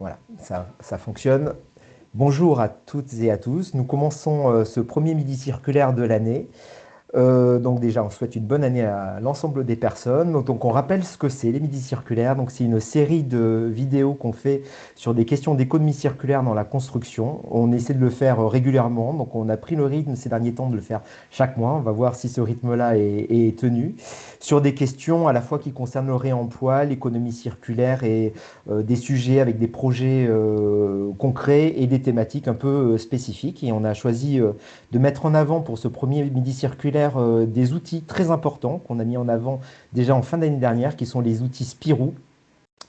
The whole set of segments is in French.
Voilà, ça fonctionne. Bonjour à toutes et à tous. Nous commençons ce premier midi circulaire de l'année. Donc déjà, on souhaite une bonne année à l'ensemble des personnes. Donc on rappelle ce que c'est les midis circulaires. Donc c'est une série de vidéos qu'on fait sur des questions d'économie circulaire dans la construction. On essaie de le faire régulièrement. Donc on a pris le rythme ces derniers temps de le faire chaque mois. On va voir si ce rythme-là est tenu. Sur des questions à la fois qui concernent le réemploi, l'économie circulaire et des sujets avec des projets concrets et des thématiques un peu spécifiques. Et on a choisi de mettre en avant pour ce premier midi circulaire des outils très importants qu'on a mis en avant déjà en fin d'année dernière, qui sont les outils Spirou,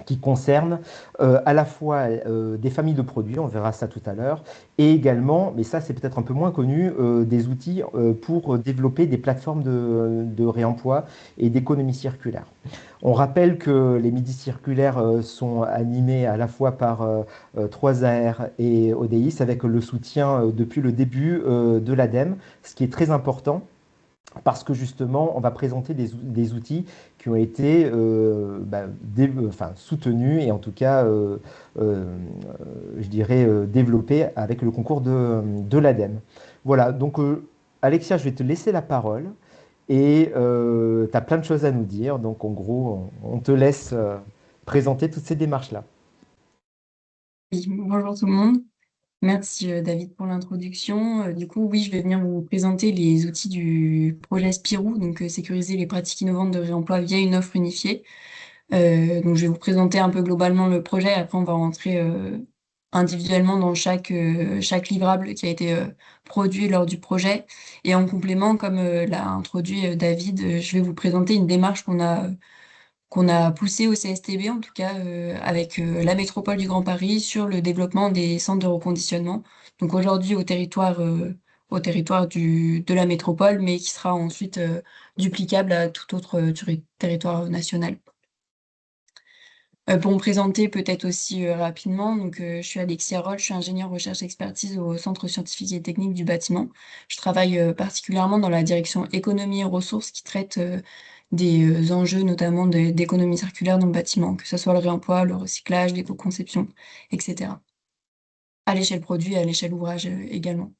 qui concernent à la fois des familles de produits, on verra ça tout à l'heure, et également, mais ça c'est peut-être un peu moins connu, des outils pour développer des plateformes de réemploi et d'économie circulaire. On rappelle que les midis circulaires sont animés à la fois par 3AR et ODIS avec le soutien depuis le début de l'ADEME, ce qui est très important parce que justement, on va présenter des outils qui ont été enfin, soutenus et en tout cas, euh, je dirais, développés avec le concours de l'ADEME. Voilà, donc Alexia, je vais te laisser la parole et tu as plein de choses à nous dire. Donc en gros, on te laisse présenter toutes ces démarches-là. Oui, bonjour tout le monde. Merci David pour l'introduction. Du coup, oui, je vais venir vous présenter les outils du projet Spirou, donc sécuriser les pratiques innovantes de réemploi via une offre unifiée. Donc, je vais vous présenter un peu globalement le projet. Après, on va rentrer individuellement dans chaque livrable qui a été produit lors du projet. Et en complément, comme l'a introduit David, je vais vous présenter une démarche qu'on a poussé au CSTB, en tout cas avec la métropole du Grand Paris, sur le développement des centres de reconditionnement. Donc aujourd'hui au territoire de la métropole, mais qui sera ensuite duplicable à tout autre territoire national. Pour me présenter peut-être aussi rapidement, donc je suis Alexia Roll, je suis ingénieure recherche expertise au Centre scientifique et technique du bâtiment. Je travaille particulièrement dans la direction économie et ressources qui traite des enjeux notamment d'économie circulaire dans le bâtiment, que ce soit le réemploi, le recyclage, l'éco-conception, etc. À l'échelle produit et à l'échelle ouvrage également.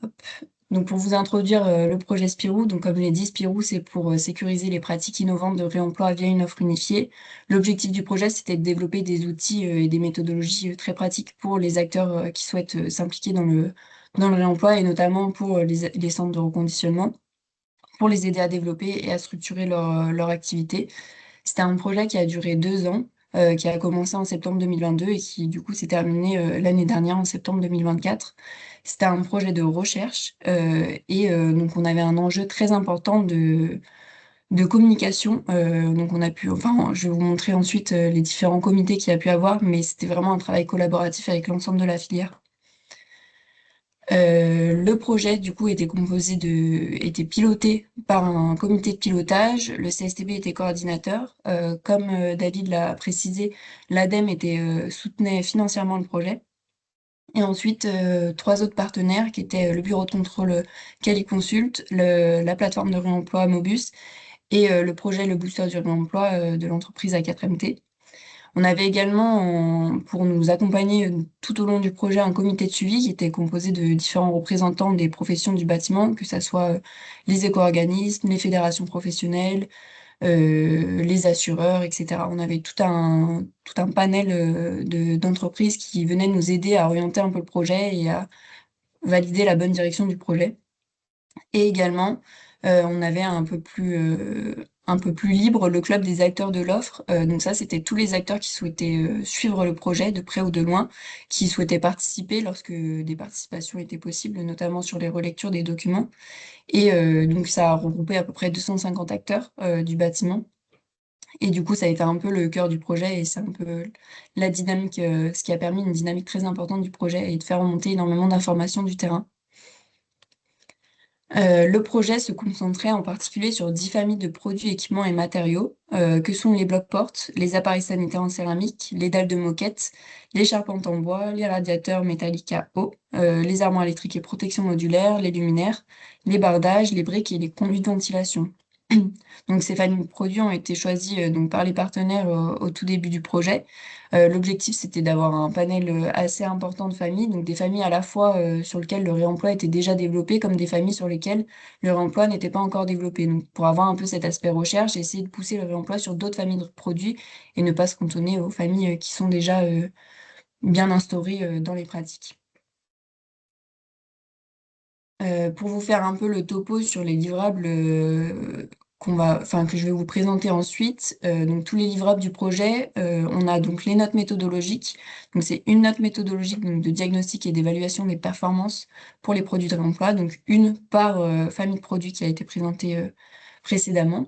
Hop. Donc pour vous introduire le projet Spirou, donc comme je l'ai dit, Spirou, c'est pour sécuriser les pratiques innovantes de réemploi via une offre unifiée. L'objectif du projet, c'était de développer des outils et des méthodologies très pratiques pour les acteurs qui souhaitent s'impliquer dans le réemploi et notamment pour les centres de reconditionnement, pour les aider à développer et à structurer leur activité. C'était un projet qui a duré 2 ans, qui a commencé en septembre 2022 et qui, du coup, s'est terminé l'année dernière en septembre 2024. C'était un projet de recherche et donc on avait un enjeu très important de communication. Donc on a pu, enfin, je vais vous montrer ensuite les différents comités qu'il y a pu avoir, mais c'était vraiment un travail collaboratif avec l'ensemble de la filière. Le projet, du coup, était piloté par un comité de pilotage. Le CSTB était coordinateur. Comme David l'a précisé, l'ADEME soutenait financièrement le projet. Et ensuite, trois autres partenaires qui étaient le bureau de contrôle Qualiconsult, la plateforme de réemploi Mobus et le projet Le Booster du réemploi de l'entreprise A4MT. On avait également, pour nous accompagner tout au long du projet, un comité de suivi qui était composé de différents représentants des professions du bâtiment, que ça soit les éco-organismes, les fédérations professionnelles, les assureurs, etc. On avait tout un panel d'entreprises qui venaient nous aider à orienter un peu le projet et à valider la bonne direction du projet. Et également, on avait un peu plus libre le club des acteurs de l'offre. Donc ça, c'était tous les acteurs qui souhaitaient suivre le projet de près ou de loin, qui souhaitaient participer lorsque des participations étaient possibles, notamment sur les relectures des documents. Et donc ça a regroupé à peu près 250 acteurs du bâtiment. Et du coup, ça a été un peu le cœur du projet et c'est un peu la dynamique, ce qui a permis une dynamique très importante du projet et de faire remonter énormément d'informations du terrain. Le projet se concentrait en particulier sur 10 familles de produits, équipements et matériaux, que sont les blocs-portes, les appareils sanitaires en céramique, les dalles de moquette, les charpentes en bois, les radiateurs métalliques à eau, les armoires électriques et protection modulaire, les luminaires, les bardages, les briques et les conduits de ventilation. Donc ces familles de produits ont été choisies donc par les partenaires au tout début du projet. L'objectif, c'était d'avoir un panel assez important de familles, donc des familles à la fois sur lesquelles le réemploi était déjà développé, comme des familles sur lesquelles le réemploi n'était pas encore développé. Donc pour avoir un peu cet aspect recherche et essayer de pousser le réemploi sur d'autres familles de produits et ne pas se cantonner aux familles qui sont déjà bien instaurées dans les pratiques. Pour vous faire un peu le topo sur les livrables que je vais vous présenter ensuite, donc tous les livrables du projet, on a donc les notes méthodologiques. Donc c'est une note méthodologique donc de diagnostic et d'évaluation des performances pour les produits de réemploi, donc une par famille de produits qui a été présentée précédemment.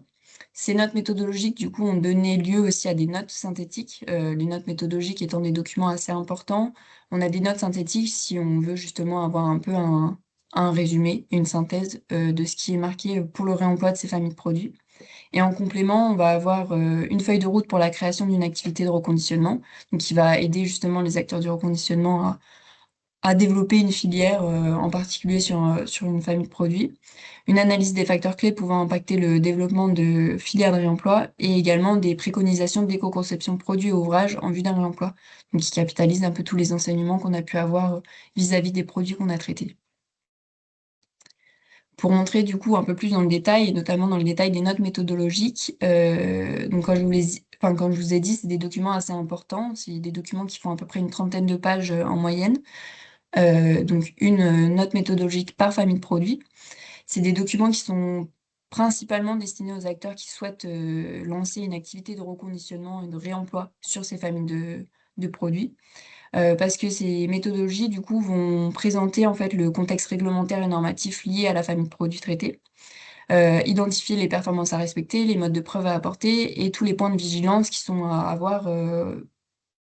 Ces notes méthodologiques, du coup, ont donné lieu aussi à des notes synthétiques, les notes méthodologiques étant des documents assez importants. On a des notes synthétiques si on veut justement avoir un peu un résumé, une synthèse de ce qui est marqué pour le réemploi de ces familles de produits. Et en complément, on va avoir une feuille de route pour la création d'une activité de reconditionnement, donc qui va aider justement les acteurs du reconditionnement à développer une filière, en particulier sur une famille de produits. Une analyse des facteurs clés pouvant impacter le développement de filières de réemploi et également des préconisations d'éco-conception de produits et ouvrages en vue d'un réemploi, donc qui capitalise un peu tous les enseignements qu'on a pu avoir vis-à-vis des produits qu'on a traités. Pour rentrer du coup un peu plus dans le détail, et notamment dans le détail des notes méthodologiques, donc comme je vous ai dit, c'est des documents assez importants. C'est des documents qui font à peu près une trentaine de pages, en moyenne. Donc une note méthodologique par famille de produits. C'est des documents qui sont principalement destinés aux acteurs qui souhaitent, lancer une activité de reconditionnement et de réemploi sur ces familles de produits. Parce que ces méthodologies, du coup, vont présenter, en fait, le contexte réglementaire et normatif lié à la famille de produits traités, identifier les performances à respecter, les modes de preuve à apporter et tous les points de vigilance qui sont à avoir,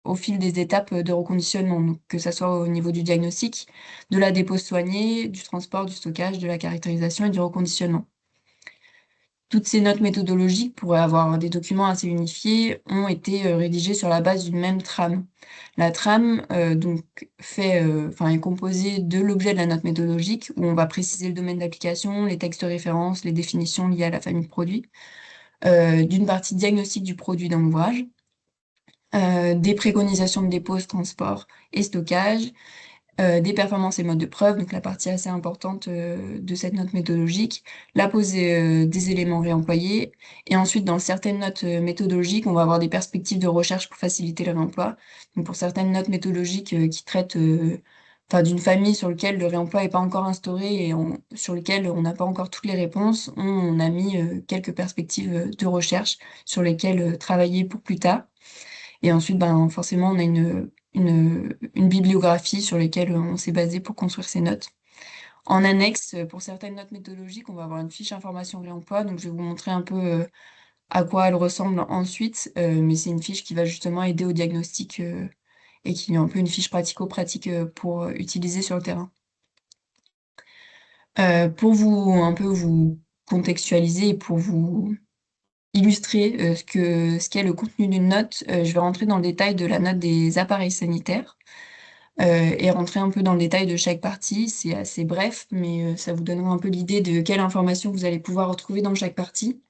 au fil des étapes, de reconditionnement. Donc que ça soit au niveau du diagnostic, de la dépose soignée, du transport, du stockage, de la caractérisation et du reconditionnement. Toutes ces notes méthodologiques, pour avoir des documents assez unifiés, ont été rédigées sur la base d'une même trame. La trame donc est composée de l'objet de la note méthodologique, où on va préciser le domaine d'application, les textes de référence, les définitions liées à la famille de produits, d'une partie diagnostic du produit dans l'ouvrage, des préconisations de dépose, transport et stockage, des performances et modes de preuve, donc la partie assez importante de cette note méthodologique, la pose des éléments réemployés, et ensuite dans certaines notes méthodologiques, on va avoir des perspectives de recherche pour faciliter le réemploi. Donc pour certaines notes méthodologiques qui traitent d'une famille sur laquelle le réemploi n'est pas encore instauré et sur lequel on n'a pas encore toutes les réponses, on a mis quelques perspectives de recherche sur lesquelles travailler pour plus tard. Et ensuite, ben, forcément, on a une bibliographie sur lesquelles on s'est basé pour construire ces notes. En annexe, pour certaines notes méthodologiques, on va avoir une fiche information réemploi. Donc, je vais vous montrer un peu à quoi elle ressemble ensuite. Mais c'est une fiche qui va justement aider au diagnostic et qui est un peu une fiche pratico-pratique pour utiliser sur le terrain. Pour vous un peu vous contextualiser et pour vous illustrer ce qu'est le contenu d'une note, je vais rentrer dans le détail de la note des appareils sanitaires et rentrer un peu dans le détail de chaque partie. C'est assez bref, mais ça vous donnera un peu l'idée de quelle information vous allez pouvoir retrouver dans chaque partie.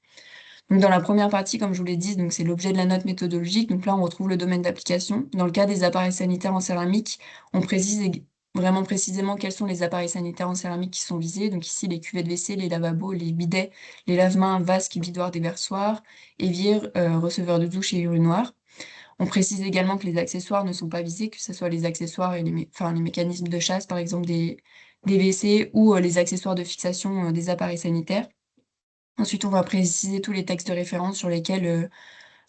Donc dans la première partie, comme je vous l'ai dit, donc c'est l'objet de la note méthodologique. Donc là, on retrouve le domaine d'application. Dans le cas des appareils sanitaires en céramique, on précise vraiment précisément quels sont les appareils sanitaires en céramique qui sont visés. Donc ici, les cuvettes WC, les lavabos, les bidets, les lave-mains, vasques, vidoirs, déversoirs, éviers, receveurs de douche et urinoirs. On précise également que les accessoires ne sont pas visés, que ce soit les accessoires et les mécanismes de chasse, par exemple des WC, ou les accessoires de fixation des appareils sanitaires. Ensuite, on va préciser tous les textes de référence sur lesquels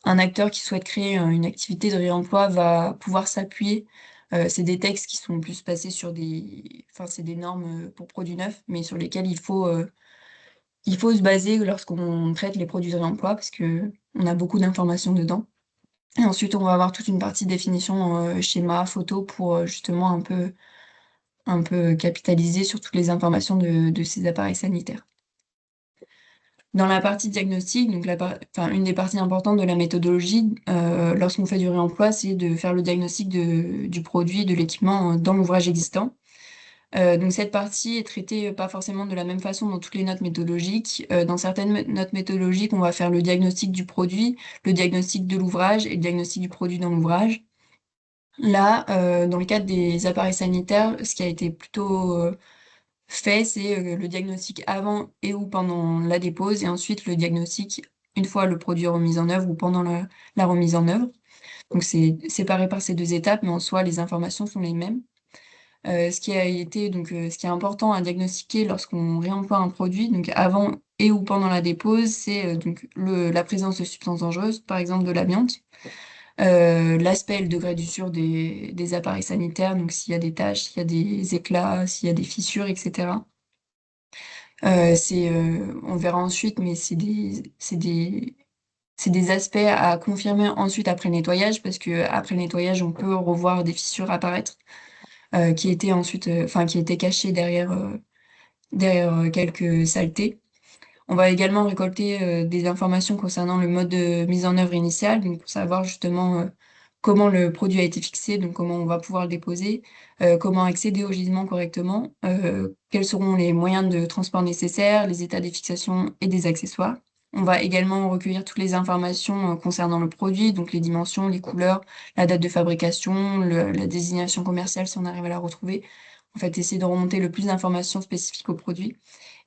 un acteur qui souhaite créer une activité de réemploi va pouvoir s'appuyer. C'est des textes qui sont plus basés sur c'est des normes pour produits neufs, mais sur lesquels il faut se baser lorsqu'on traite les produits de réemploi, parce que on a beaucoup d'informations dedans. Et ensuite, on va avoir toute une partie définition, schéma, photo pour justement un peu capitaliser sur toutes les informations de ces appareils sanitaires. Dans la partie diagnostic, donc une des parties importantes de la méthodologie, lorsqu'on fait du réemploi, c'est de faire le diagnostic du produit, de l'équipement dans l'ouvrage existant. Donc cette partie est traitée pas forcément de la même façon dans toutes les notes méthodologiques. Dans certaines notes méthodologiques, on va faire le diagnostic du produit, le diagnostic de l'ouvrage et le diagnostic du produit dans l'ouvrage. Là, dans le cadre des appareils sanitaires, ce qui a été plutôt fait, c'est le diagnostic avant et ou pendant la dépose, et ensuite le diagnostic une fois le produit remis en œuvre ou pendant la remise en œuvre. Donc c'est séparé par ces deux étapes, mais en soi, les informations sont les mêmes. Ce qui est important à diagnostiquer lorsqu'on réemploie un produit, donc avant et ou pendant la dépose, c'est donc la présence de substances dangereuses, par exemple de l'amiante, l'aspect et le degré d'usure des appareils sanitaires, donc s'il y a des taches, s'il y a des éclats, s'il y a des fissures, etc. On verra ensuite, mais c'est des aspects à confirmer ensuite après le nettoyage, parce que après le nettoyage, on peut revoir des fissures apparaître, qui étaient cachées derrière quelques saletés. On va également récolter des informations concernant le mode de mise en œuvre initial, donc pour savoir justement comment le produit a été fixé, donc comment on va pouvoir le déposer, comment accéder au gisement correctement, quels seront les moyens de transport nécessaires, les états des fixations et des accessoires. On va également recueillir toutes les informations concernant le produit, donc les dimensions, les couleurs, la date de fabrication, la désignation commerciale si on arrive à la retrouver. En fait, essayer de remonter le plus d'informations spécifiques au produit.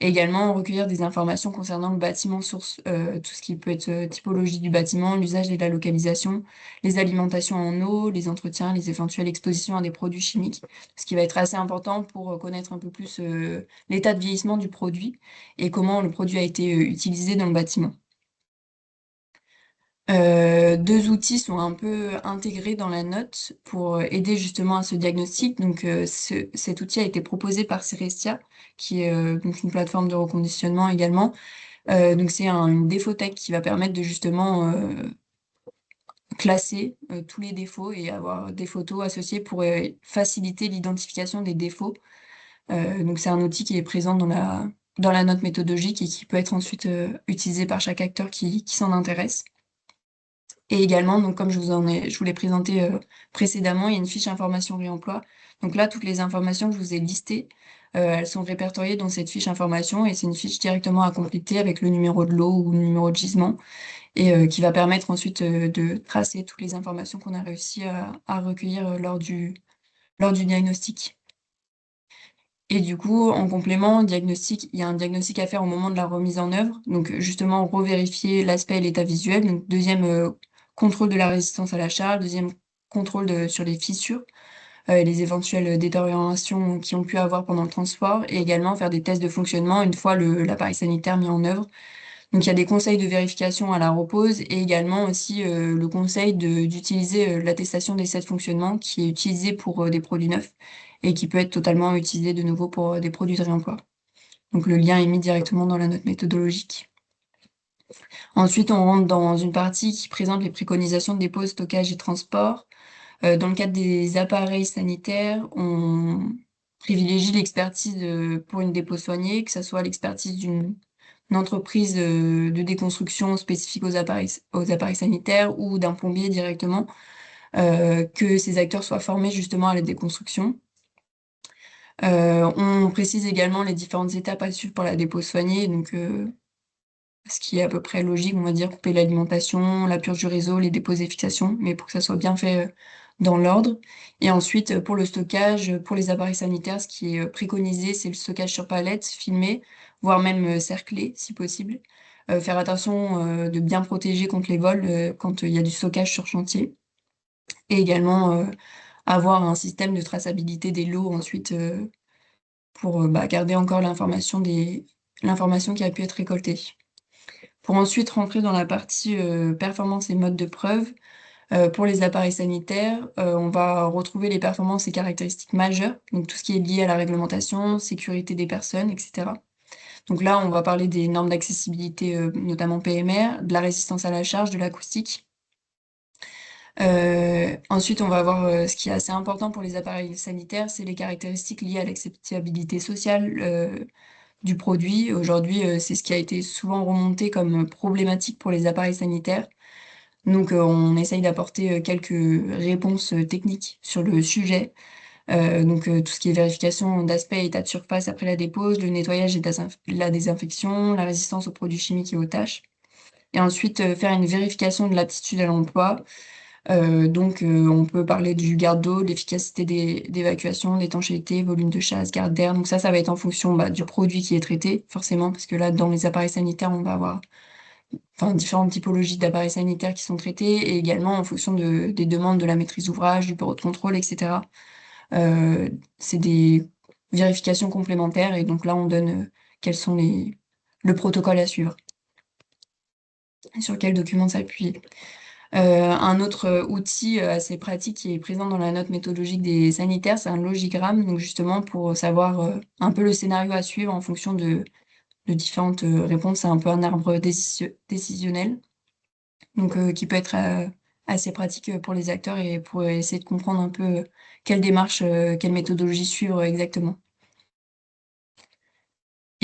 Et également recueillir des informations concernant le bâtiment source, tout ce qui peut être typologie du bâtiment, l'usage et la localisation, les alimentations en eau, les entretiens, les éventuelles expositions à des produits chimiques, ce qui va être assez important pour connaître un peu plus l'état de vieillissement du produit et comment le produit a été utilisé dans le bâtiment. Deux outils sont un peu intégrés dans la note pour aider justement à ce diagnostic. Donc, cet outil a été proposé par Cerestia, qui est donc une plateforme de reconditionnement également. Donc, c'est une défautech qui va permettre de justement classer tous les défauts et avoir des photos associées pour faciliter l'identification des défauts. Donc, c'est un outil qui est présent dans la note méthodologique et qui peut être ensuite utilisé par chaque acteur qui s'en intéresse. Et également, donc comme je vous l'ai présenté précédemment, il y a une fiche information réemploi. Donc là, toutes les informations que je vous ai listées, elles sont répertoriées dans cette fiche information et c'est une fiche directement à compléter avec le numéro de lot ou le numéro de gisement et qui va permettre ensuite de tracer toutes les informations qu'on a réussi à recueillir lors du diagnostic. Et du coup, en complément, diagnostic, il y a un diagnostic à faire au moment de la remise en œuvre. Donc, justement, revérifier l'aspect et l'état visuel. Donc, deuxième contrôle de la résistance à la charge. Deuxième contrôle sur les fissures et les éventuelles détériorations qui ont pu avoir pendant le transport. Et également faire des tests de fonctionnement une fois l'appareil sanitaire mis en œuvre. Donc, il y a des conseils de vérification à la repose et également aussi le conseil d'utiliser l'attestation d'essai de fonctionnement qui est utilisée pour des produits neufs et qui peut être totalement utilisé de nouveau pour des produits de réemploi. Donc, le lien est mis directement dans la note méthodologique. Ensuite, on rentre dans une partie qui présente les préconisations de dépôt, stockage et transport. Dans le cadre des appareils sanitaires, on privilégie l'expertise pour une dépôt soignée, que ce soit l'expertise d'une entreprise de déconstruction spécifique aux appareils sanitaires ou d'un plombier directement, que ces acteurs soient formés justement à la déconstruction. On précise également les différentes étapes à suivre pour la dépose soignée, donc ce qui est à peu près logique, on va dire, couper l'alimentation, la purge du réseau, les dépôts et fixations, mais pour que ça soit bien fait dans l'ordre. Et ensuite, pour le stockage, pour les appareils sanitaires, ce qui est préconisé, c'est le stockage sur palette, filmé, voire même cerclé, si possible. Faire attention de bien protéger contre les vols quand il y a du stockage sur chantier. Et également avoir un système de traçabilité des lots ensuite pour garder encore l'information qui a pu être récoltée. Pour ensuite rentrer dans la partie performance et mode de preuve, pour les appareils sanitaires, on va retrouver les performances et caractéristiques majeures, donc tout ce qui est lié à la réglementation, sécurité des personnes, etc. Donc là, on va parler des normes d'accessibilité, notamment PMR, de la résistance à la charge, de l'acoustique. Ensuite, on va voir ce qui est assez important pour les appareils sanitaires, c'est les caractéristiques liées à l'acceptabilité sociale du produit. Aujourd'hui, c'est ce qui a été souvent remonté comme problématique pour les appareils sanitaires. Donc, on essaye d'apporter quelques réponses techniques sur le sujet. Tout ce qui est vérification d'aspect, état de surface après la dépose, le nettoyage et la désinfection, la résistance aux produits chimiques et aux tâches. Et ensuite, faire une vérification de l'aptitude à l'emploi. On peut parler du garde d'eau, de l'efficacité d'évacuation, d'étanchéité, volume de chasse, garde d'air. Donc ça va être en fonction du produit qui est traité, forcément, parce que là, dans les appareils sanitaires, on va avoir différentes typologies d'appareils sanitaires qui sont traités, et également en fonction des demandes de la maîtrise d'ouvrage, du bureau de contrôle, etc. Euh, c'est des vérifications complémentaires, et donc là, on donne quels sont le protocole à suivre, et sur quel document s'appuyer. Un autre outil assez pratique qui est présent dans la note méthodologique des sanitaires, c'est un logigramme, donc justement pour savoir un peu le scénario à suivre en fonction de différentes réponses. C'est un peu un arbre décisionnel, qui peut être assez pratique pour les acteurs et pour essayer de comprendre un peu quelle démarche, quelle méthodologie suivre exactement.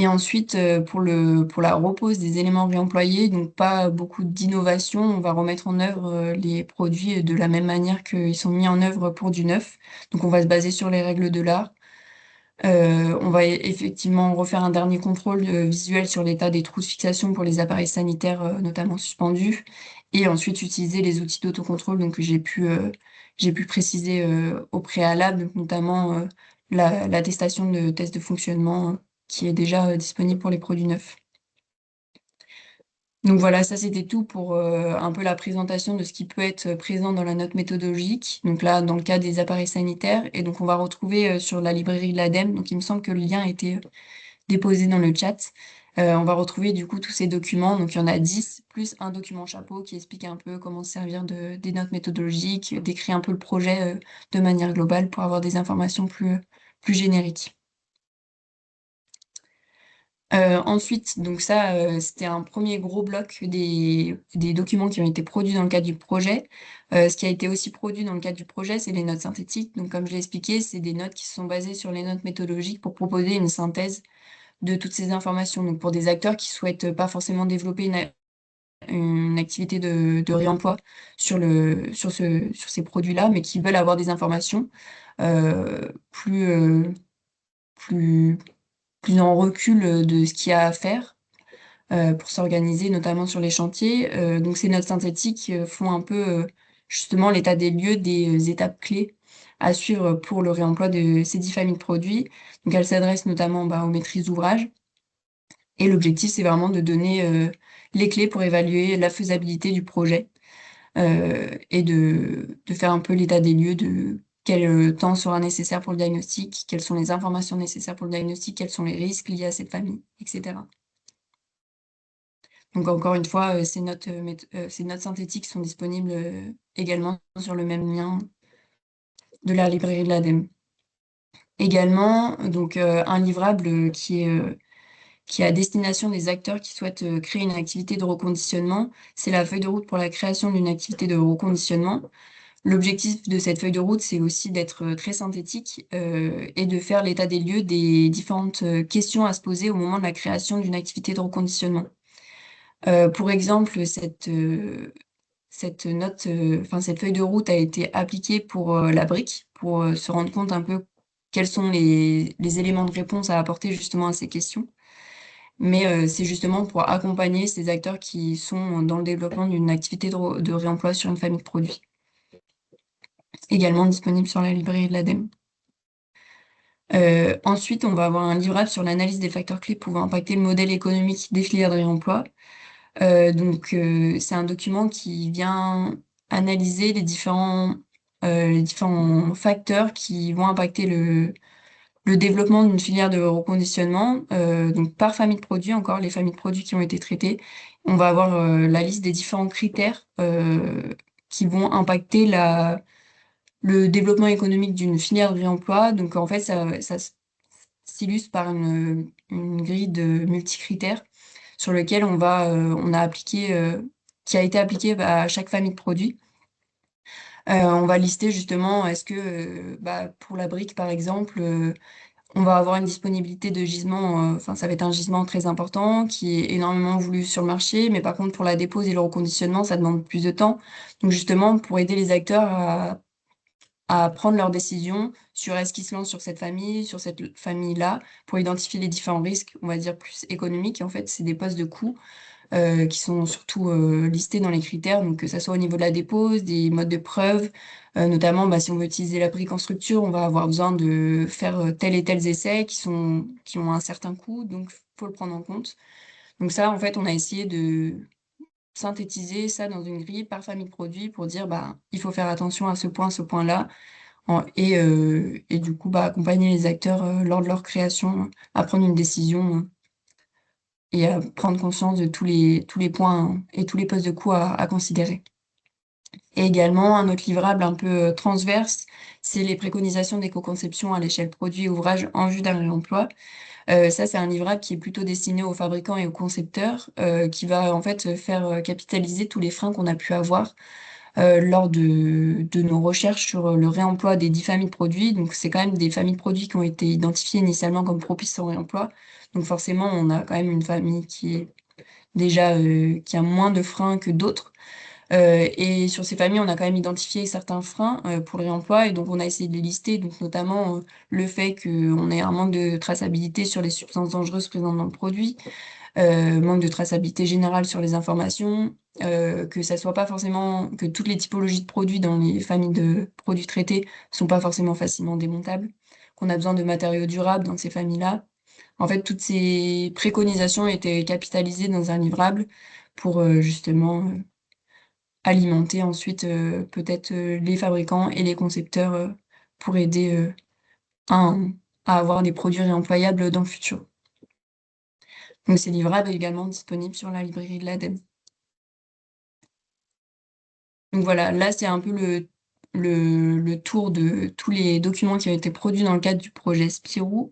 Et ensuite, pour la repose des éléments réemployés, donc pas beaucoup d'innovation, on va remettre en œuvre les produits de la même manière qu'ils sont mis en œuvre pour du neuf. Donc on va se baser sur les règles de l'art. On va effectivement refaire un dernier contrôle visuel sur l'état des trous de fixation pour les appareils sanitaires, notamment suspendus, et ensuite utiliser les outils d'autocontrôle donc, que j'ai pu préciser au préalable, donc notamment l'attestation de test de fonctionnement qui est déjà disponible pour les produits neufs. Donc voilà, ça c'était tout pour un peu la présentation de ce qui peut être présent dans la note méthodologique. Donc là, dans le cas des appareils sanitaires, et donc on va retrouver sur la librairie de l'ADEME, donc il me semble que le lien a été déposé dans le chat. On va retrouver du coup tous ces documents, donc il y en a 10, plus un document chapeau qui explique un peu comment se servir des notes méthodologiques, décrit un peu le projet de manière globale pour avoir des informations plus génériques. Ensuite, donc ça, c'était un premier gros bloc des documents qui ont été produits dans le cadre du projet. Ce qui a été aussi produit dans le cadre du projet, c'est les notes synthétiques. Donc, comme je l'ai expliqué, c'est des notes qui sont basées sur les notes méthodologiques pour proposer une synthèse de toutes ces informations. Donc, pour des acteurs qui souhaitent pas forcément développer une activité de réemploi sur ces produits-là, mais qui veulent avoir des informations euh, plus, euh, plus, plus en recul de ce qu'il y a à faire pour s'organiser, notamment sur les chantiers. Donc ces notes synthétiques font un peu justement l'état des lieux des étapes clés à suivre pour le réemploi de ces 10 familles de produits. Donc elles s'adressent notamment aux maîtrises d'ouvrage. Et l'objectif, c'est vraiment de donner les clés pour évaluer la faisabilité du projet et de faire un peu l'état des lieux de quel temps sera nécessaire pour le diagnostic, quelles sont les informations nécessaires pour le diagnostic, quels sont les risques liés à cette famille, etc. Donc encore une fois, ces notes synthétiques sont disponibles également sur le même lien de la librairie de l'ADEME. Également, un livrable qui est à destination des acteurs qui souhaitent créer une activité de reconditionnement. C'est la feuille de route pour la création d'une activité de reconditionnement. L'objectif de cette feuille de route, c'est aussi d'être très synthétique et de faire l'état des lieux des différentes questions à se poser au moment de la création d'une activité de reconditionnement. Pour exemple, cette feuille de route a été appliquée pour la brique, pour se rendre compte un peu quels sont les éléments de réponse à apporter justement à ces questions. Mais c'est justement pour accompagner ces acteurs qui sont dans le développement d'une activité de réemploi sur une famille de produits, également disponible sur la librairie de l'ADEME. Ensuite, on va avoir un livrable sur l'analyse des facteurs clés pouvant impacter le modèle économique des filières de réemploi. C'est un document qui vient analyser les différents facteurs qui vont impacter le développement d'une filière de reconditionnement. Donc, par famille de produits, encore les familles de produits qui ont été traitées, on va avoir la liste des différents critères qui vont impacter le développement économique d'une filière de réemploi. Donc, en fait, ça s'illustre par une grille de multicritères sur lequel on a appliqué, qui a été appliqué à chaque famille de produits. On va lister justement, est-ce que pour la brique, par exemple, on va avoir une disponibilité de gisement, ça va être un gisement très important qui est énormément voulu sur le marché, mais par contre, pour la dépose et le reconditionnement, ça demande plus de temps. Donc justement, pour aider les acteurs à prendre leurs décisions sur est-ce qu'ils se lancent sur cette famille-là, pour identifier les différents risques, on va dire plus économiques. Et en fait, c'est des postes de coût qui sont surtout listés dans les critères, donc que ça soit au niveau de la dépose, des modes de preuve, notamment bah, si on veut utiliser la brique en structure, on va avoir besoin de faire tel et tels essais qui ont un certain coût, donc faut le prendre en compte. Donc ça, en fait, on a essayé de synthétiser ça dans une grille par famille de produits pour dire bah il faut faire attention à ce point-là, et du coup bah accompagner les acteurs lors de leur création à prendre une décision et à prendre conscience de tous les points et tous les postes de coût à considérer. Et également, un autre livrable un peu transverse, c'est les préconisations d'éco-conception à l'échelle produit et ouvrage en vue d'un réemploi. Ça, c'est un livrable qui est plutôt destiné aux fabricants et aux concepteurs, qui va en fait faire capitaliser tous les freins qu'on a pu avoir lors de nos recherches sur le réemploi des 10 familles de produits. Donc, c'est quand même des familles de produits qui ont été identifiées initialement comme propices au réemploi. Donc, forcément, on a quand même une famille qui est déjà qui a moins de freins que d'autres. Et sur ces familles, on a quand même identifié certains freins pour le réemploi, et donc on a essayé de les lister, donc notamment le fait qu'on ait un manque de traçabilité sur les substances dangereuses présentes dans le produit, manque de traçabilité générale sur les informations, que ça soit pas forcément, que toutes les typologies de produits dans les familles de produits traités sont pas forcément facilement démontables, qu'on a besoin de matériaux durables dans ces familles-là. En fait, toutes ces préconisations étaient capitalisées dans un livrable pour justement alimenter ensuite peut-être les fabricants et les concepteurs pour aider à, à avoir des produits réemployables dans le futur. Donc c'est livrable également disponible sur la librairie de l'ADEME. Donc voilà, là c'est un peu le tour de tous les documents qui ont été produits dans le cadre du projet Spirou.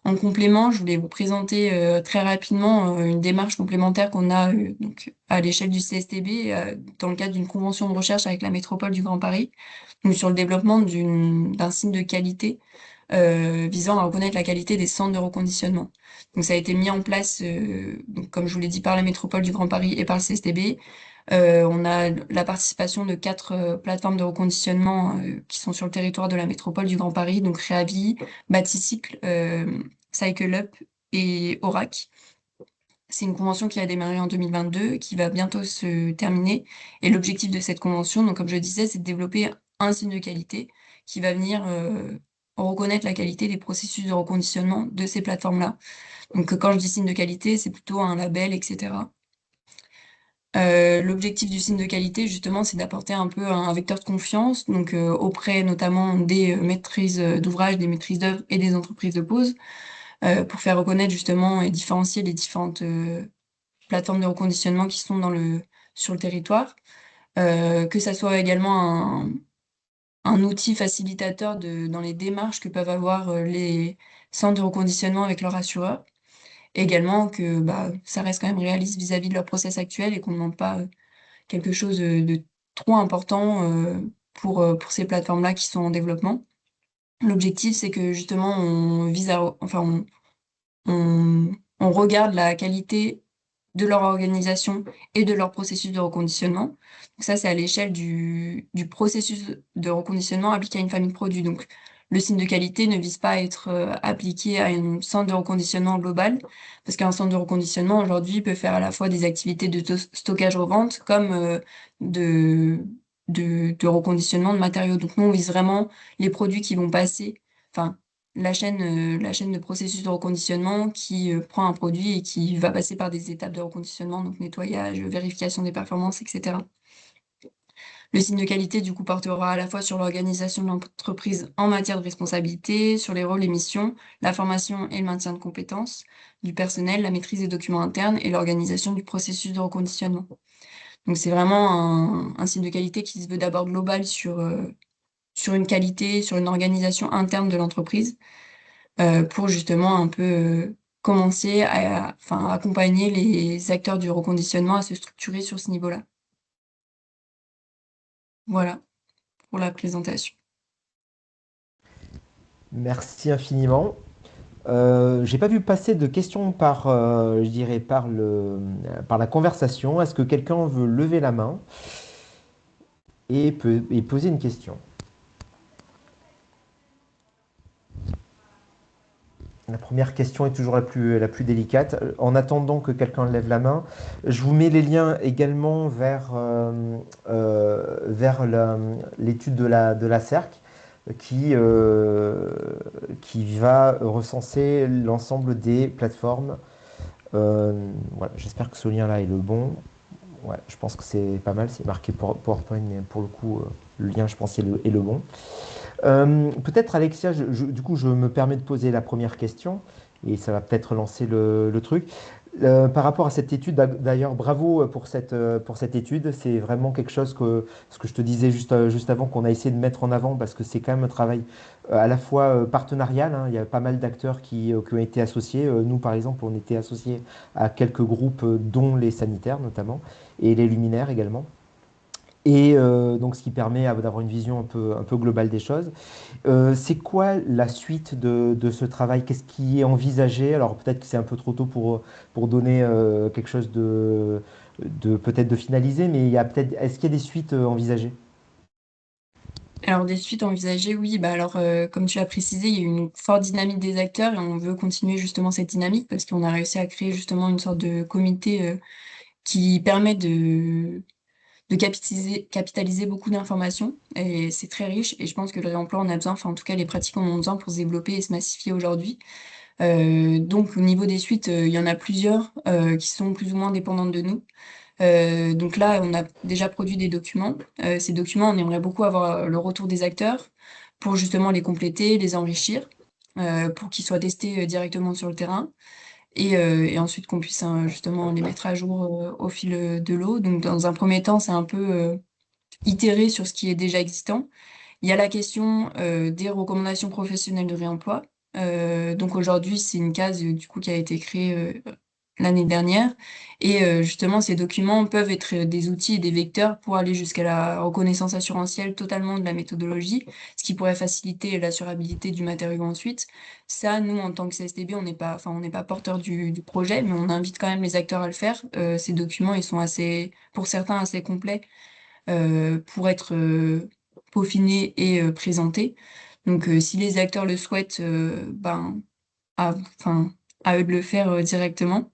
En complément, je voulais vous présenter très rapidement une démarche complémentaire qu'on a donc à l'échelle du CSTB dans le cadre d'une convention de recherche avec la métropole du Grand Paris, donc sur le développement d'un signe de qualité visant à reconnaître la qualité des centres de reconditionnement. Donc ça a été mis en place, donc, comme je vous l'ai dit, par la métropole du Grand Paris et par le CSTB. On a la participation de 4 plateformes de reconditionnement qui sont sur le territoire de la métropole du Grand Paris, donc Réavi, Baticycle, Cycle Up et Orac. C'est une convention qui a démarré en 2022, qui va bientôt se terminer. Et l'objectif de cette convention, donc comme je disais, c'est de développer un signe de qualité qui va venir reconnaître la qualité des processus de reconditionnement de ces plateformes-là. Donc quand je dis signe de qualité, c'est plutôt un label, etc. L'objectif du signe de qualité, justement, c'est d'apporter un peu un vecteur de confiance, donc auprès notamment des maîtrises d'ouvrage, des maîtrises d'œuvre et des entreprises de pose, pour faire reconnaître justement et différencier les différentes plateformes de reconditionnement qui sont sur le territoire. Que ça soit également un outil facilitateur dans les démarches que peuvent avoir les centres de reconditionnement avec leur assureur. Et également que bah, ça reste quand même réaliste vis-à-vis de leur process actuel et qu'on ne demande pas quelque chose de trop important pour ces plateformes-là qui sont en développement. L'objectif, c'est que justement, on, on regarde la qualité de leur organisation et de leur processus de reconditionnement. Donc ça, c'est à l'échelle du processus de reconditionnement appliqué à une famille de produits. Donc, le signe de qualité ne vise pas à être appliqué à un centre de reconditionnement global, parce qu'un centre de reconditionnement, aujourd'hui, peut faire à la fois des activités de stockage-revente comme de, de reconditionnement de matériaux. Donc, nous, on vise vraiment les produits qui vont passer, enfin, la chaîne de processus de reconditionnement qui prend un produit et qui va passer par des étapes de reconditionnement, donc nettoyage, vérification des performances, etc. Le signe de qualité, du coup, portera à la fois sur l'organisation de l'entreprise en matière de responsabilité, sur les rôles et missions, la formation et le maintien de compétences du personnel, la maîtrise des documents internes et l'organisation du processus de reconditionnement. Donc c'est vraiment un signe de qualité qui se veut d'abord global sur une qualité, sur une organisation interne de l'entreprise, pour justement un peu commencer enfin, accompagner les acteurs du reconditionnement à se structurer sur ce niveau-là. Voilà pour la présentation. Merci infiniment. J'ai pas vu passer de questions je dirais par la conversation. Est-ce que quelqu'un veut lever la main et poser une question? La première question est toujours la plus délicate. En attendant que quelqu'un lève la main, je vous mets les liens également vers l'étude de la CERC qui, euh, qui va recenser l'ensemble des plateformes. Voilà, j'espère que ce lien-là est le bon. Ouais, je pense que c'est pas mal, c'est marqué PowerPoint, mais pour le coup, le lien, je pense, est le bon. Peut-être, Alexia, du coup, je me permets de poser la première question, et ça va peut-être lancer le truc. Par rapport à cette étude, d'ailleurs, bravo pour cette étude. C'est vraiment quelque chose ce que je te disais juste avant, qu'on a essayé de mettre en avant, parce que c'est quand même un travail à la fois partenarial, hein. Il y a pas mal d'acteurs qui ont été associés. Nous, par exemple, on était associés à quelques groupes, dont les sanitaires notamment, et les luminaires également. Et donc, ce qui permet d'avoir une vision un peu globale des choses. C'est quoi la suite de ce travail? Qu'est-ce qui est envisagé? Alors peut-être que c'est un peu trop tôt pour donner quelque chose de peut-être de finalisé, mais il y a peut-être, est-ce qu'il y a des suites envisagées? Alors des suites envisagées, oui, bah alors comme tu l'as précisé, il y a eu une forte dynamique des acteurs et on veut continuer justement cette dynamique parce qu'on a réussi à créer justement une sorte de comité qui permet de capitaliser beaucoup d'informations et c'est très riche et je pense que le réemploi en a besoin, enfin en tout cas les pratiques en ont besoin pour se développer et se massifier aujourd'hui. Donc au niveau des suites, il y en a plusieurs qui sont plus ou moins dépendantes de nous. Donc là, on a déjà produit des documents. Ces documents, on aimerait beaucoup avoir le retour des acteurs pour justement les compléter, les enrichir, pour qu'ils soient testés directement sur le terrain et ensuite qu'on puisse justement les mettre à jour au fil de l'eau. Donc dans un premier temps, c'est un peu itérer sur ce qui est déjà existant. Il y a la question des recommandations professionnelles de réemploi. Donc aujourd'hui, c'est une case du coup qui a été créée l'année dernière. Et justement, ces documents peuvent être des outils et des vecteurs pour aller jusqu'à la reconnaissance assurantielle totalement de la méthodologie, ce qui pourrait faciliter l'assurabilité du matériau ensuite. Ça, nous, en tant que CSTB, on n'est pas porteur du projet, mais on invite quand même les acteurs à le faire. Ces documents, ils sont assez, pour certains, assez complets pour être peaufinés et présentés. Donc, si les acteurs le souhaitent, ben, enfin, à eux de le faire directement.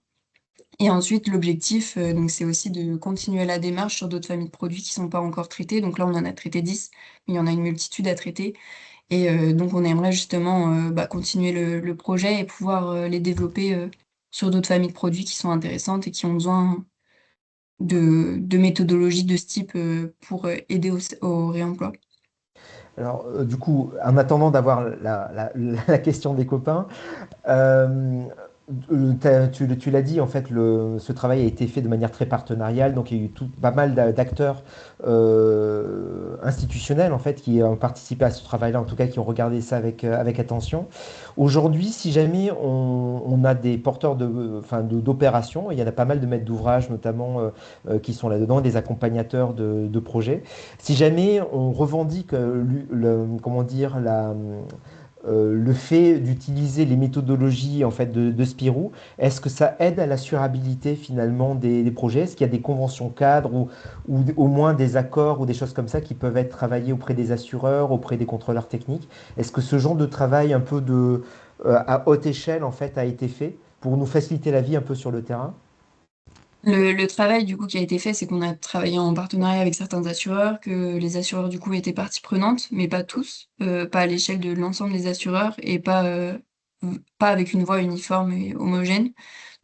Et ensuite, l'objectif, donc c'est aussi de continuer la démarche sur d'autres familles de produits qui sont pas encore traités. Donc là, on en a traité 10, mais il y en a une multitude à traiter. Et donc on aimerait justement bah, continuer le projet et pouvoir les développer sur d'autres familles de produits qui sont intéressantes et qui ont besoin de méthodologies de ce type pour aider au réemploi. Alors, du coup, en attendant d'avoir la question des copains, Euh, tu l'as dit, en fait, ce travail a été fait de manière très partenariale, donc il y a eu pas mal d'acteurs institutionnels, en fait, qui ont participé à ce travail-là, en tout cas, qui ont regardé ça avec attention. Aujourd'hui, si jamais on a des porteurs enfin, d'opérations, il y en a pas mal de maîtres d'ouvrage, notamment, qui sont là-dedans, des accompagnateurs de projets. Si jamais on revendique, comment dire, le fait d'utiliser les méthodologies en fait de Spirou, est-ce que ça aide à l'assurabilité finalement des projets? Est-ce qu'il y a des conventions cadres ou au moins des accords ou des choses comme ça qui peuvent être travaillées auprès des assureurs, auprès des contrôleurs techniques? Est-ce que ce genre de travail un peu à haute échelle en fait a été fait pour nous faciliter la vie un peu sur le terrain? Le travail du coup qui a été fait, c'est qu'on a travaillé en partenariat avec certains assureurs, que les assureurs du coup étaient partie prenante, mais pas tous, pas à l'échelle de l'ensemble des assureurs et pas avec une voix uniforme et homogène.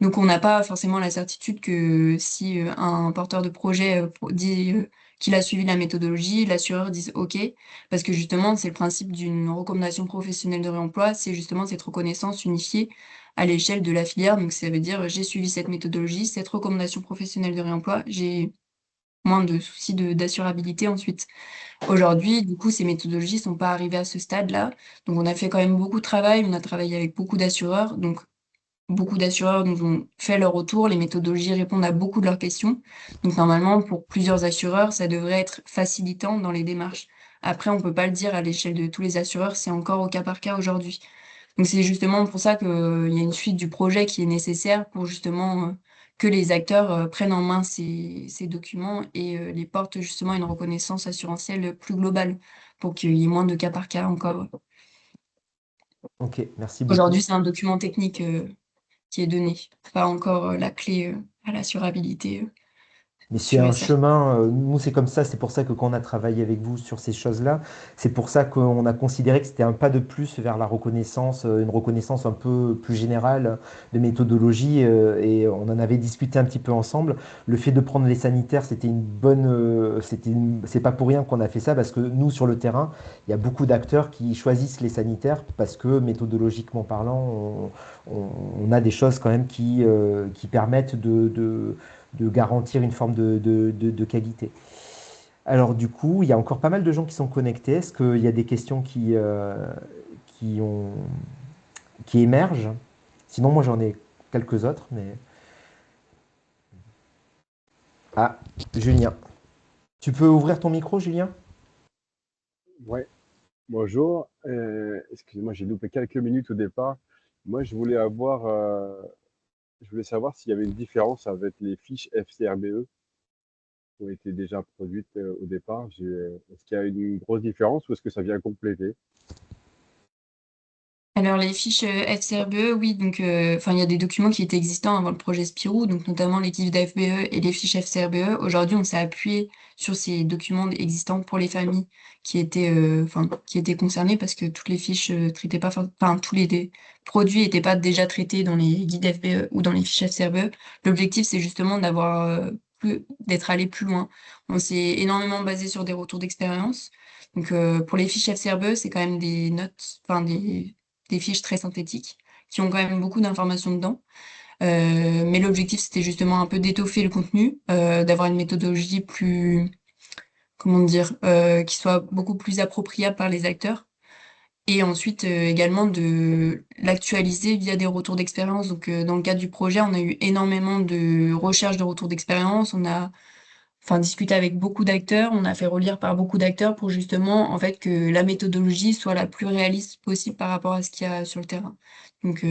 Donc on n'a pas forcément la certitude que si un porteur de projet dit qu'il a suivi la méthodologie, l'assureur dise OK, parce que justement c'est le principe d'une recommandation professionnelle de réemploi, c'est justement cette reconnaissance unifiée à l'échelle de la filière. Donc ça veut dire, j'ai suivi cette méthodologie, cette recommandation professionnelle de réemploi, j'ai moins de soucis d'assurabilité ensuite. Aujourd'hui, du coup, ces méthodologies sont pas arrivées à ce stade-là. Donc on a fait quand même beaucoup de travail, on a travaillé avec beaucoup d'assureurs. Donc beaucoup d'assureurs nous ont fait leur retour, les méthodologies répondent à beaucoup de leurs questions. Donc normalement, pour plusieurs assureurs, ça devrait être facilitant dans les démarches. Après, on peut pas le dire à l'échelle de tous les assureurs, c'est encore au cas par cas aujourd'hui. Donc c'est justement pour ça qu'il y a une suite du projet qui est nécessaire pour justement que les acteurs prennent en main ces documents et les portent justement à une reconnaissance assurantielle plus globale pour qu'il y ait moins de cas par cas encore. Ok, merci beaucoup. Aujourd'hui, c'est un document technique qui est donné, pas encore la clé à l'assurabilité Mais c'est sûre et un certaine. chemin, nous c'est comme ça, c'est pour ça que quand on a travaillé avec vous sur ces choses-là, c'est pour ça qu'on a considéré que c'était un pas de plus vers la reconnaissance, une reconnaissance un peu plus générale de méthodologie, et on en avait discuté un petit peu ensemble. Le fait de prendre les sanitaires, c'était une bonne, c'est pas pour rien qu'on a fait ça, parce que nous sur le terrain, il y a beaucoup d'acteurs qui choisissent les sanitaires parce que méthodologiquement parlant, on a des choses quand même qui permettent de garantir une forme de qualité. Alors du coup, il y a encore pas mal de gens qui sont connectés. Est-ce qu'il y a des questions qui, ont, qui émergent? Sinon, moi j'en ai quelques autres, mais... Ah, Julien. Tu peux ouvrir ton micro, Julien? Ouais, bonjour. Excusez-moi, j'ai loupé quelques minutes au départ. Moi, je voulais savoir s'il y avait une différence avec les fiches FCRBE qui ont été déjà produites au départ. Est-ce qu'il y a une grosse différence ou est-ce que ça vient compléter? Alors les fiches FCRBE, oui, donc enfin il y a des documents qui étaient existants avant le projet Spirou, donc notamment les TIF d'AFBE et les fiches FCRBE. Aujourd'hui, on s'est appuyé sur ces documents existants pour les familles qui étaient concernées parce que toutes les fiches traitaient pas, enfin tous les produits n'étaient pas déjà traités dans les guides FBE ou dans les fiches FCRBE. L'objectif, c'est justement d'être allé plus loin. On s'est énormément basé sur des retours d'expérience. Donc pour les fiches FCRBE, c'est quand même des notes, enfin des fiches très synthétiques qui ont quand même beaucoup d'informations dedans. Mais l'objectif, c'était justement un peu d'étoffer le contenu, d'avoir une méthodologie plus, comment dire, qui soit beaucoup plus appropriable par les acteurs. Et ensuite, également de l'actualiser via des retours d'expérience. Donc, dans le cadre du projet, on a eu énormément de recherches de retours d'expérience. On a discuté avec beaucoup d'acteurs, on a fait relire par beaucoup d'acteurs pour justement, en fait, que la méthodologie soit la plus réaliste possible par rapport à ce qu'il y a sur le terrain. Donc,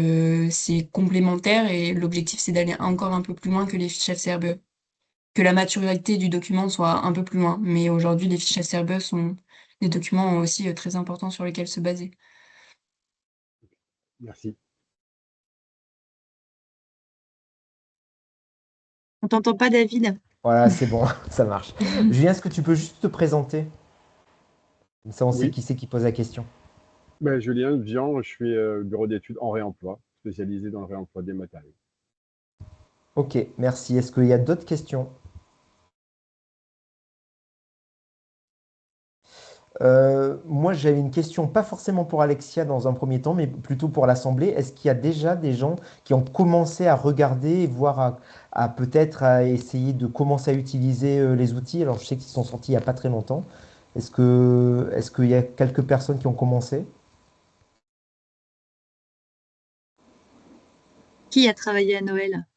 c'est complémentaire et l'objectif, c'est d'aller encore un peu plus loin que les fiches FCRBE, que la maturité du document soit un peu plus loin. Mais aujourd'hui, les fiches FCRBE sont des documents aussi très importants sur lesquels se baser. Merci. On t'entend pas, David? Voilà, c'est bon, ça marche. Julien, est-ce que tu peux juste te présenter? Comme ça, on sait Oui, qui c'est qui pose la question. ben, Julien Vian, je suis bureau d'études en réemploi, spécialisé dans le réemploi des matériaux. Ok, merci. Est-ce qu'il y a d'autres questions? Moi, j'avais une question, pas forcément pour Alexia dans un premier temps, mais plutôt pour l'Assemblée. Est-ce qu'il y a déjà des gens qui ont commencé à regarder, et voire à peut-être à essayer de commencer à utiliser les outils? Alors, je sais qu'ils sont sortis il n'y a pas très longtemps. Est-ce qu'il y a quelques personnes qui ont commencé? Qui a travaillé à Noël?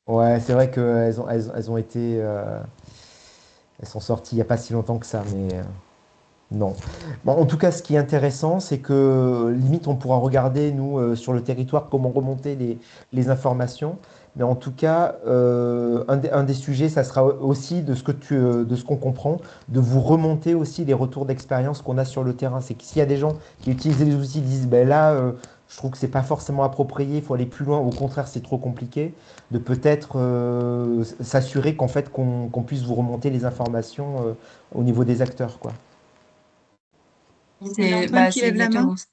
Ouais, c'est vrai qu'elles ont été, elles sont sorties il n'y a pas si longtemps que ça, mais non. Bon, en tout cas, ce qui est intéressant, c'est que limite, on pourra regarder, nous, sur le territoire, comment remonter les informations. Mais en tout cas, un des sujets, ça sera aussi de ce qu'on comprend, de vous remonter aussi les retours d'expérience qu'on a sur le terrain. C'est que s'il y a des gens qui utilisent les outils, disent, ben là, je trouve que c'est pas forcément approprié, il faut aller plus loin, au contraire, c'est trop compliqué, de peut-être s'assurer qu'en fait, qu'on puisse vous remonter les informations au niveau des acteurs, quoi. On a Antoine qui C'est lève la main. exactement ça.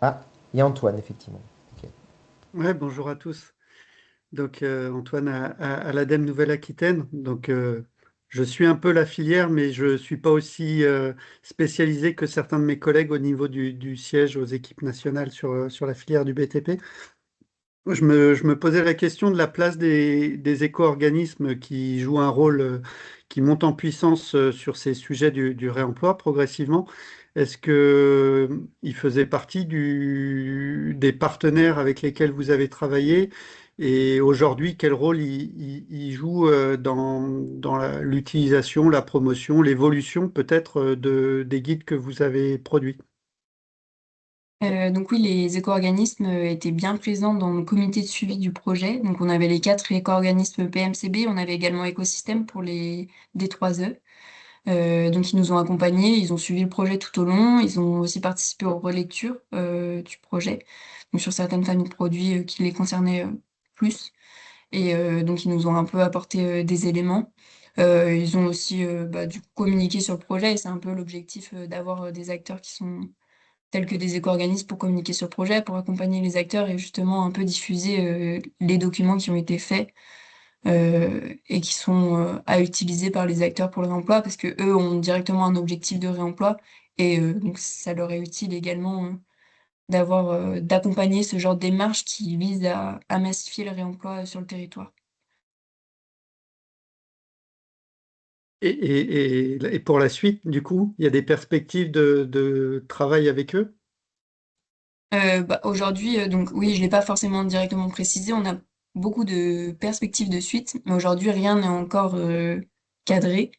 Ah, il y a Antoine, effectivement. Ok. Ouais, bonjour à tous. Donc, Antoine à l'ADEME Nouvelle-Aquitaine. Donc, je suis un peu la filière, mais je ne suis pas aussi spécialisé que certains de mes collègues au niveau du siège aux équipes nationales sur la filière du BTP. Je me posais la question de la place des éco-organismes qui jouent un rôle, qui monte en puissance sur ces sujets du réemploi progressivement. Est-ce que ils faisaient partie des partenaires avec lesquels vous avez travaillé? Et aujourd'hui, quel rôle ils jouent dans l'utilisation, la promotion, l'évolution peut-être des guides que vous avez produits? Donc oui, les éco-organismes étaient bien présents dans le comité de suivi du projet. Donc on avait les 4 éco-organismes PMCB, on avait également Écosystème pour les D3E. Donc ils nous ont accompagnés, ils ont suivi le projet tout au long, ils ont aussi participé aux relectures du projet, donc sur certaines familles de produits qui les concernaient plus. Et donc ils nous ont un peu apporté des éléments. Ils ont aussi du coup communiqué sur le projet et c'est un peu l'objectif d'avoir des acteurs qui sont tels que des éco-organismes pour communiquer sur le projet, pour accompagner les acteurs et justement un peu diffuser les documents qui ont été faits et qui sont à utiliser par les acteurs pour le réemploi parce que eux ont directement un objectif de réemploi et donc ça leur est utile également d'accompagner ce genre de démarche qui vise à massifier le réemploi sur le territoire. Et pour la suite, du coup, il y a des perspectives de travail avec eux? Aujourd'hui, donc oui, je l'ai pas forcément directement précisé, on a beaucoup de perspectives de suite, mais aujourd'hui rien n'est encore cadré.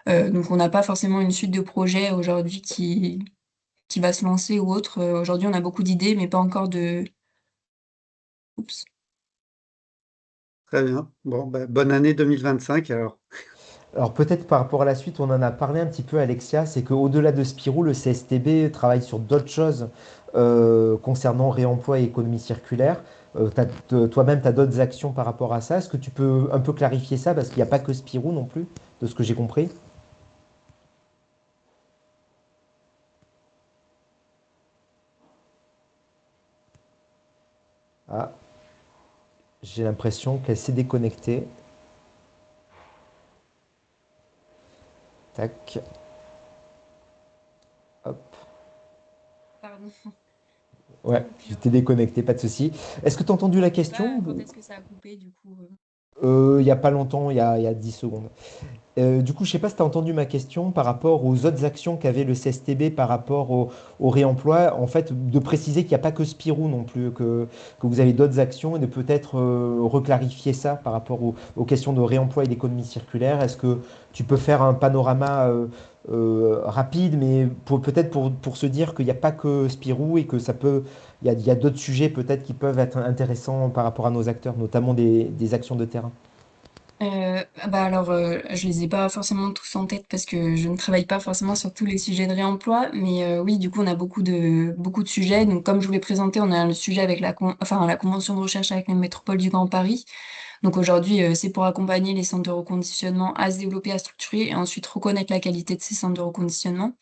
Donc on n'a pas forcément une suite de projets aujourd'hui qui va se lancer ou autre. Aujourd'hui, on a beaucoup d'idées, mais pas encore de. Oups. Très bien. Bon, bonne année 2025 alors. Alors peut-être par rapport à la suite, on en a parlé un petit peu, Alexia, c'est qu'au-delà de Spirou, le CSTB travaille sur d'autres choses concernant réemploi et économie circulaire. Toi-même, tu as d'autres actions par rapport à ça. Est-ce que tu peux un peu clarifier ça? Parce qu'il n'y a pas que Spirou non plus, de ce que j'ai compris. Ah, j'ai l'impression qu'elle s'est déconnectée. Tac, hop. Pardon, Ouais, coupure. j'étais déconnecté, pas de souci. Est-ce que tu as entendu la Je sais pas question? quand est-ce que ça a coupé du coup. Il n'y a pas longtemps, il y a 10 secondes. Du coup, je ne sais pas si tu as entendu ma question par rapport aux autres actions qu'avait le CSTB par rapport au réemploi. En fait, de préciser qu'il n'y a pas que Spirou non plus, que vous avez d'autres actions et de peut-être reclarifier ça par rapport aux questions de réemploi et d'économie circulaire. Est-ce que tu peux faire un panorama rapide, mais peut-être pour se dire qu'il n'y a pas que Spirou et que il y a d'autres sujets peut-être qui peuvent être intéressants par rapport à nos acteurs, notamment des actions de terrain. Alors, je les ai pas forcément tous en tête parce que je ne travaille pas forcément sur tous les sujets de réemploi, mais oui, du coup, on a beaucoup de sujets. Donc, comme je vous l'ai présenté, on a le sujet avec la convention de recherche avec la métropole du Grand Paris. Donc aujourd'hui, c'est pour accompagner les centres de reconditionnement à se développer, à structurer et ensuite reconnaître la qualité de ces centres de reconditionnement.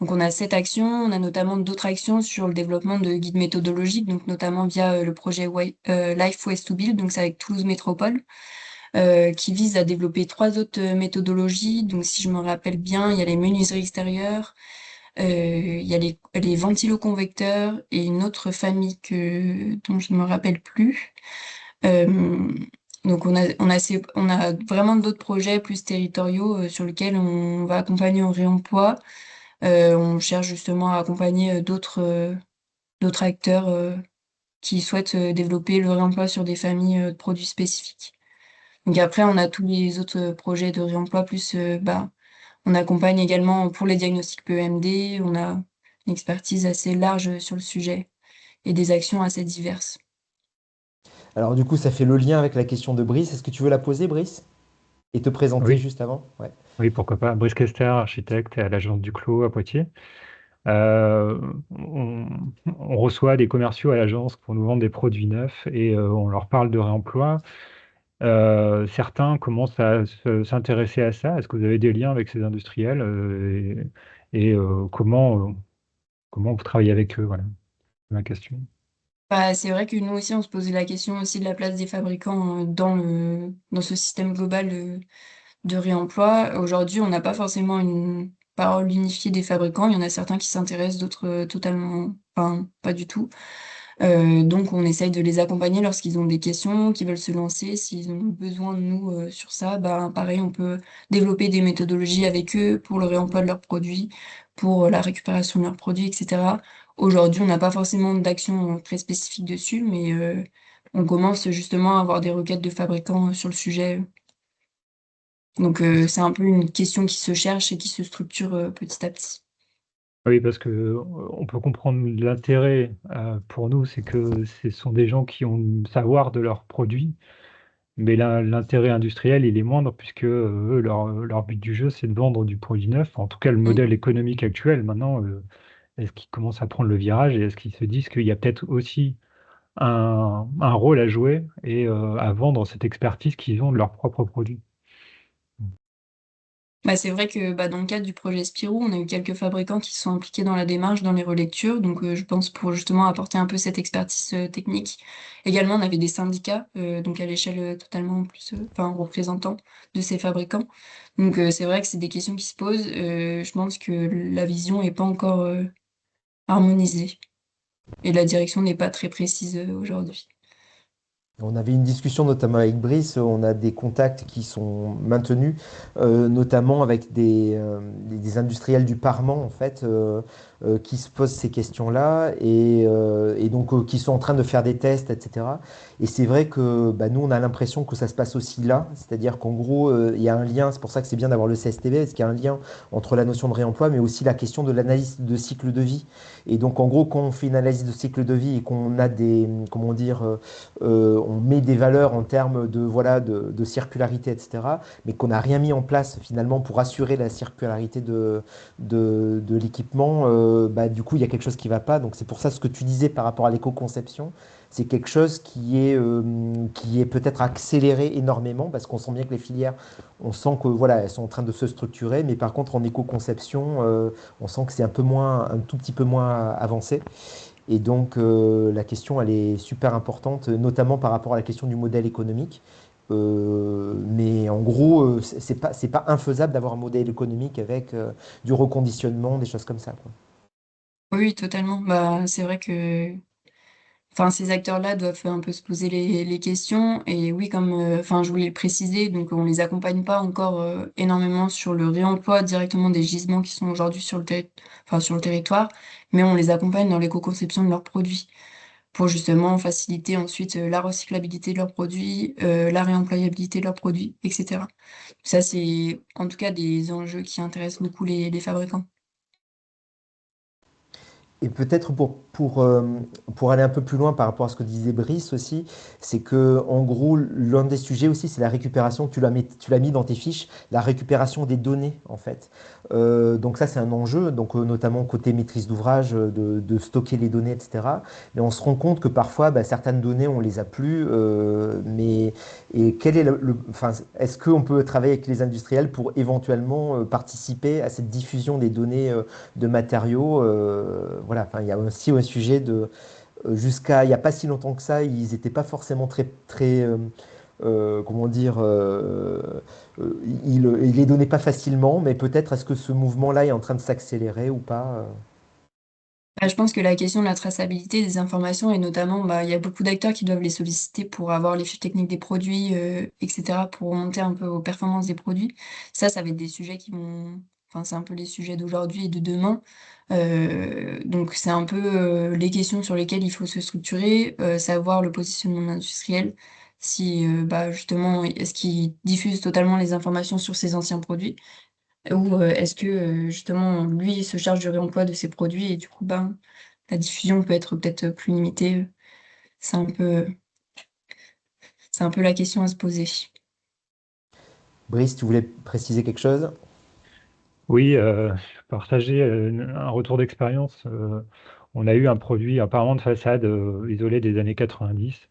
Donc on a cette action, on a notamment d'autres actions sur le développement de guides méthodologiques, donc notamment via le projet Life Waste to Build, donc c'est avec Toulouse Métropole qui vise à développer trois autres méthodologies. Donc, si je me rappelle bien, il y a les menuiseries extérieures, il y a les ventiloconvecteurs et une autre famille dont je ne me rappelle plus. Euh, donc, on a vraiment d'autres projets plus territoriaux sur lesquels on va accompagner au réemploi. On cherche justement à accompagner d'autres acteurs qui souhaitent développer le réemploi sur des familles de produits spécifiques. Donc après, on a tous les autres projets de réemploi, plus on accompagne également pour les diagnostics PEMD, on a une expertise assez large sur le sujet et des actions assez diverses. Alors du coup, ça fait le lien avec la question de Brice. Est-ce que tu veux la poser, Brice? Et te présenter Oui, juste avant? Ouais. oui, pourquoi pas. Brice Kester, architecte à l'agence Duclos à Poitiers. Euh, on, on reçoit des commerciaux à l'agence pour nous vendre des produits neufs et on leur parle de réemploi. Certains commencent à s'intéresser à ça. Est-ce que vous avez des liens avec ces industriels et comment vous travaillez avec eux? Voilà, c'est ma question. C'est vrai que nous aussi, on se posait la question aussi de la place des fabricants dans ce système global de réemploi. Aujourd'hui, on n'a pas forcément une parole unifiée des fabricants. Il y en a certains qui s'intéressent, d'autres totalement, enfin, pas du tout. Donc, on essaye de les accompagner lorsqu'ils ont des questions, qu'ils veulent se lancer. S'ils ont besoin de nous sur ça, pareil, on peut développer des méthodologies avec eux pour le réemploi de leurs produits, pour la récupération de leurs produits, etc. Aujourd'hui, on n'a pas forcément d'action très spécifique dessus, mais on commence justement à avoir des requêtes de fabricants sur le sujet. Donc, c'est un peu une question qui se cherche et qui se structure petit à petit. Oui, parce que on peut comprendre l'intérêt pour nous, c'est que ce sont des gens qui ont le savoir de leurs produits Mais l'intérêt industriel, il est moindre puisque eux, leur but du jeu, c'est de vendre du produit neuf. En tout cas, le Mm. modèle économique actuel, maintenant, est-ce qu'ils commencent à prendre le virage et est-ce qu'ils se disent qu'il y a peut-être aussi un rôle à jouer et à vendre cette expertise qu'ils ont de leurs propres produits? Bah, c'est vrai que dans le cadre du projet Spirou, on a eu quelques fabricants qui se sont impliqués dans la démarche, dans les relectures. Donc, je pense pour justement apporter un peu cette expertise technique. Également, on avait des syndicats, donc à l'échelle totalement plus, enfin, représentants de ces fabricants. Donc, c'est vrai que c'est des questions qui se posent. Je pense que la vision n'est pas encore harmonisée et la direction n'est pas très précise aujourd'hui. On avait une discussion notamment avec Brice, on a des contacts qui sont maintenus, notamment avec des industriels du Parement, en fait, qui se posent ces questions-là et donc qui sont en train de faire des tests, etc. Et c'est vrai que bah, nous, on a l'impression que ça se passe aussi là, c'est-à-dire qu'en gros, il y a un lien, c'est pour ça que c'est bien d'avoir le CSTB, parce qu'il y a un lien entre la notion de réemploi, mais aussi la question de l'analyse de cycle de vie. Et donc, en gros, quand on fait une analyse de cycle de vie et qu'on a des, comment dire, on met des valeurs en termes de, voilà, de circularité, etc., mais qu'on n'a rien mis en place finalement pour assurer la circularité de l'équipement, bah, du coup, il y a quelque chose qui ne va pas. Donc, c'est pour ça ce que tu disais par rapport à l'éco-conception, c'est quelque chose qui est peut-être accéléré énormément parce qu'on sent bien que les filières, on sent que voilà, elles sont en train de se structurer, mais par contre, en éco-conception, on sent que c'est un tout petit peu moins avancé. Et donc, la question, elle est super importante, notamment par rapport à la question du modèle économique. Mais en gros, c'est pas infaisable d'avoir un modèle économique avec du reconditionnement, des choses comme ça, quoi. Oui, oui, totalement. Bah, c'est vrai que enfin, ces acteurs-là doivent un peu se poser les questions. Et oui, comme enfin, je voulais le préciser, donc on les accompagne pas encore énormément sur le réemploi directement des gisements qui sont aujourd'hui sur enfin, sur le territoire, mais on les accompagne dans l'éco-conception de leurs produits pour justement faciliter ensuite la recyclabilité de leurs produits, la réemployabilité de leurs produits, etc. Ça, c'est en tout cas des enjeux qui intéressent beaucoup les fabricants. Et peut-être pour aller un peu plus loin par rapport à ce que disait Brice aussi, c'est que en gros, l'un des sujets aussi, c'est la récupération, tu l'as mis dans tes fiches, la récupération des données en fait. Donc ça, c'est un enjeu, donc notamment côté maîtrise d'ouvrage, de stocker les données, etc. Mais on se rend compte que parfois, bah, certaines données, on les a plus. Mais et quel est enfin, est-ce qu'on peut travailler avec les industriels pour éventuellement participer à cette diffusion des données de matériaux. Voilà, enfin, il y a aussi un sujet de jusqu'à il n'y a pas si longtemps que ça, ils n'étaient pas forcément très comment dire, ils les donnaient pas facilement, mais peut-être est-ce que ce mouvement-là est en train de s'accélérer ou pas Bah, je pense que la question de la traçabilité des informations et notamment, il y a beaucoup d'acteurs qui doivent les solliciter pour avoir les fiches techniques des produits, etc., pour remonter un peu aux performances des produits. Ça va être des sujets qui vont enfin, c'est un peu les sujets d'aujourd'hui et de demain. Donc c'est un peu, les questions sur lesquelles il faut se structurer, savoir le positionnement industriel. Si, justement, est-ce qu'ils diffusent totalement les informations sur ces anciens produits? Ou, est-ce que, justement, lui, il se charge du réemploi de ses produits et du coup, la diffusion peut être peut-être plus limitée, c'est un peu c'est un peu la question à se poser. Brice, tu voulais préciser quelque chose? Oui, partager un retour d'expérience. On a eu un produit apparemment de façade isolé des années 90,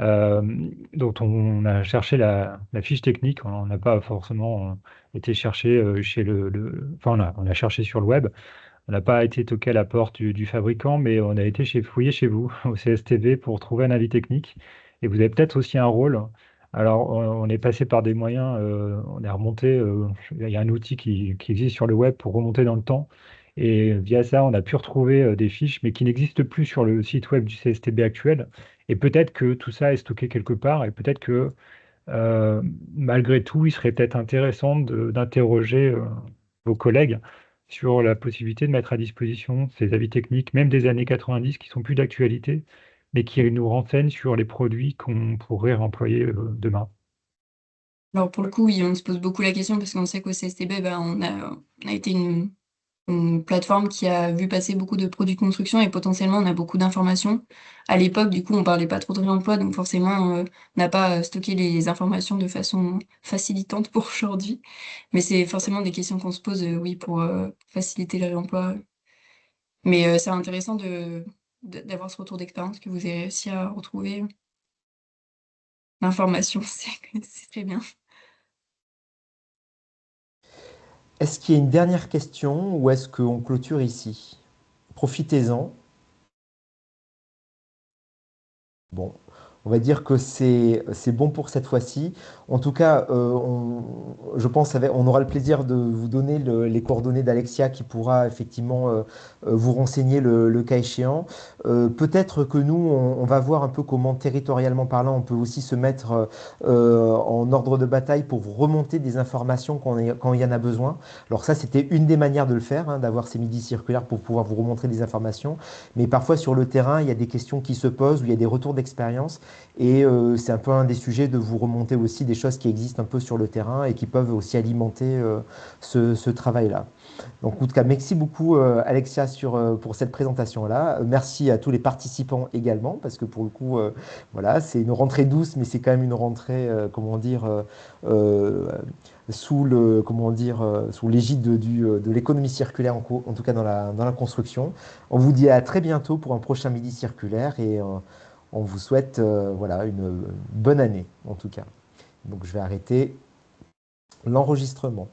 euh, dont on a cherché la fiche technique. On n'a pas forcément été chercher chez enfin, on a cherché sur le web. On n'a pas été toqué à la porte du fabricant, mais on a été fouiller chez vous, au CSTV, pour trouver un avis technique. Et vous avez peut-être aussi un rôle. Alors, on est passé par des moyens, on est remonté, il y a un outil qui existe sur le web pour remonter dans le temps. Et via ça, on a pu retrouver des fiches, mais qui n'existent plus sur le site web du CSTB actuel. Et peut-être que tout ça est stocké quelque part, et peut-être que euh, malgré tout, il serait peut-être intéressant d'interroger vos collègues sur la possibilité de mettre à disposition ces avis techniques, même des années 90, qui sont plus d'actualité, mais qui nous renseignent sur les produits qu'on pourrait réemployer demain. Alors pour le coup, oui, on se pose beaucoup la question parce qu'on sait qu'au CSTB, on a été une plateforme qui a vu passer beaucoup de produits de construction et potentiellement on a beaucoup d'informations. À l'époque, du coup, on parlait pas trop de réemploi, donc forcément, on n'a pas stocké les informations de façon facilitante pour aujourd'hui. Mais c'est forcément des questions qu'on se pose, oui, pour faciliter le réemploi. Mais c'est intéressant d'avoir ce retour d'expérience que vous avez réussi à retrouver l'information, c'est très bien. Est-ce qu'il y a une dernière question ou est-ce qu'on clôture ici? Profitez-en. Bon, on va dire que c'est bon pour cette fois-ci. En tout cas, je pense on aura le plaisir de vous donner les coordonnées d'Alexia qui pourra effectivement vous renseigner le cas échéant. Peut-être que nous, on va voir un peu comment territorialement parlant, on peut aussi se mettre en ordre de bataille pour vous remonter des informations quand il y en a besoin. Alors ça, c'était une des manières de le faire, hein, d'avoir ces midis circulaires pour pouvoir vous remontrer des informations. Mais parfois sur le terrain, il y a des questions qui se posent, où il y a des retours d'expérience. Et c'est un peu un des sujets de vous remonter aussi des choses qui existent un peu sur le terrain et qui peuvent aussi alimenter ce travail-là. Donc, en tout cas, merci beaucoup Alexia pour cette présentation-là. Merci à tous les participants également, parce que pour le coup, voilà, c'est une rentrée douce, mais c'est quand même une rentrée, comment dire, euh, sous l'égide de l'économie circulaire, en tout cas dans la construction. On vous dit à très bientôt pour un prochain midi circulaire et on vous souhaite voilà, une bonne année, en tout cas. Donc, je vais arrêter l'enregistrement.